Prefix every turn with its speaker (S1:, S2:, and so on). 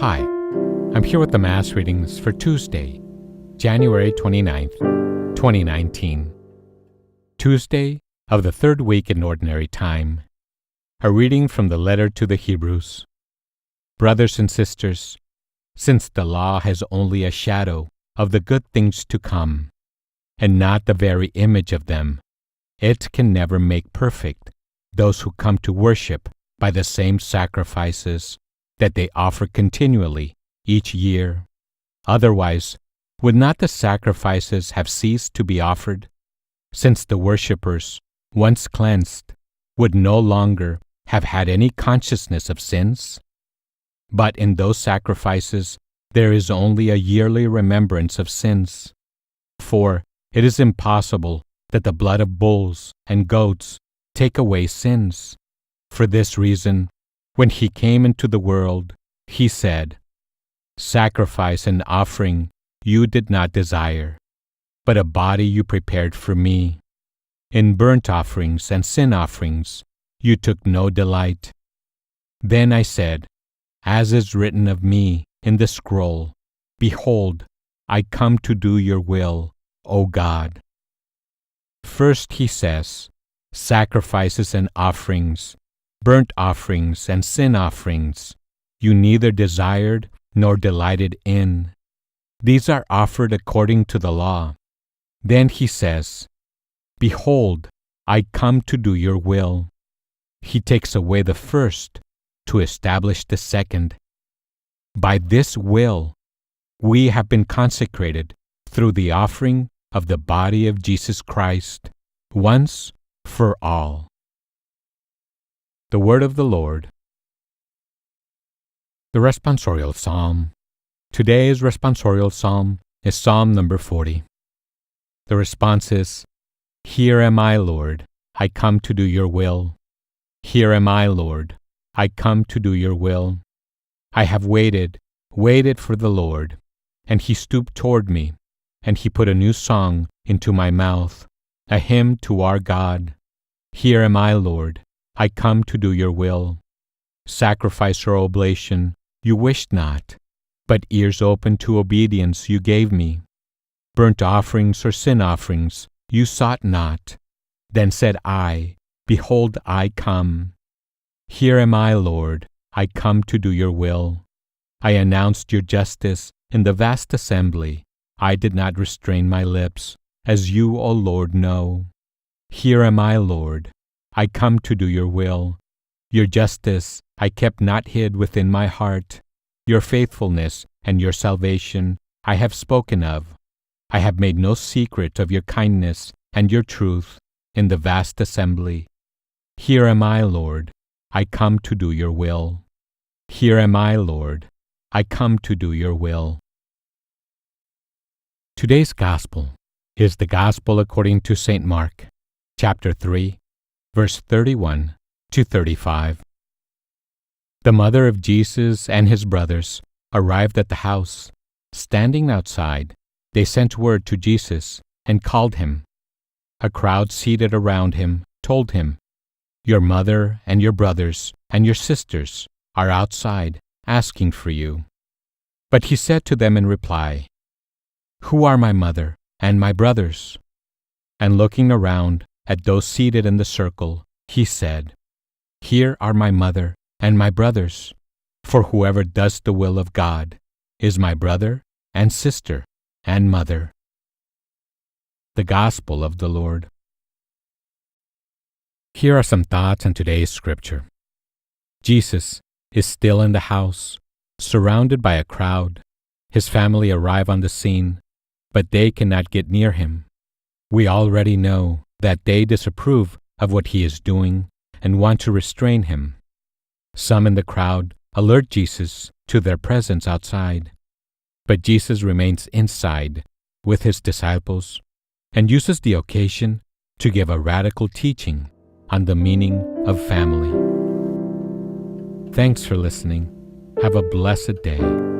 S1: Hi, I'm here with the Mass readings for Tuesday, January 29th, 2019. Tuesday of the third week in Ordinary Time. A reading from the letter to the Hebrews. Brothers and sisters, since the law has only a shadow of the good things to come, and not the very image of them, it can never make perfect those who come to worship by the same sacrifices that they offer continually each year. Otherwise, would not the sacrifices have ceased to be offered, since the worshippers, once cleansed, would no longer have had any consciousness of sins? But in those sacrifices there is only a yearly remembrance of sins. For it is impossible that the blood of bulls and goats take away sins. For this reason, when he came into the world, he said, "Sacrifice and offering you did not desire, but a body you prepared for me. In burnt offerings and sin offerings you took no delight." Then I said, "As is written of me in the scroll, behold, I come to do your will, O God." First he says, "Sacrifices and offerings, burnt offerings and sin offerings, you neither desired nor delighted in. These are offered according to the law." Then he says, "Behold, I come to do your will." He takes away the first to establish the second. By this will, we have been consecrated through the offering of the body of Jesus Christ, once for all. The Word of the Lord. The Responsorial Psalm. Today's Responsorial Psalm is Psalm number 40. The response is, "Here am I, Lord, I come to do your will. Here am I, Lord, I come to do your will. I have waited for the Lord, and he stooped toward me, and he put a new song into my mouth, a hymn to our God. Here am I, Lord, I come to do your will. Sacrifice or oblation you wished not, but ears open to obedience you gave me. Burnt offerings or sin offerings you sought not. Then said I, Behold, I come. Here am I, Lord, I come to do your will. I announced your justice in the vast assembly. I did not restrain my lips, as you, O Lord, know. Here am I, Lord, I come to do your will. Your justice I kept not hid within my heart. Your faithfulness and your salvation I have spoken of. I have made no secret of your kindness and your truth in the vast assembly. Here am I, Lord, I come to do your will. Here am I, Lord, I come to do your will." Today's Gospel is the Gospel according to St. Mark, chapter 3, verse 31 to 35. The mother of Jesus and his brothers arrived at the house. Standing outside, they sent word to Jesus and called him. A crowd seated around him told him, "Your mother and your brothers and your sisters are outside asking for you." But he said to them in reply, "Who are my mother and my brothers?" And looking around at those seated in the circle, he said, "Here are my mother and my brothers, for whoever does the will of God is my brother and sister and mother." The Gospel of the Lord. Here are some thoughts on today's scripture. Jesus is still in the house, surrounded by a crowd. His family arrive on the scene, but they cannot get near him. We already know that they disapprove of what he is doing and want to restrain him. Some in the crowd alert Jesus to their presence outside, but Jesus remains inside with his disciples and uses the occasion to give a radical teaching on the meaning of family. Thanks for listening. Have a blessed day.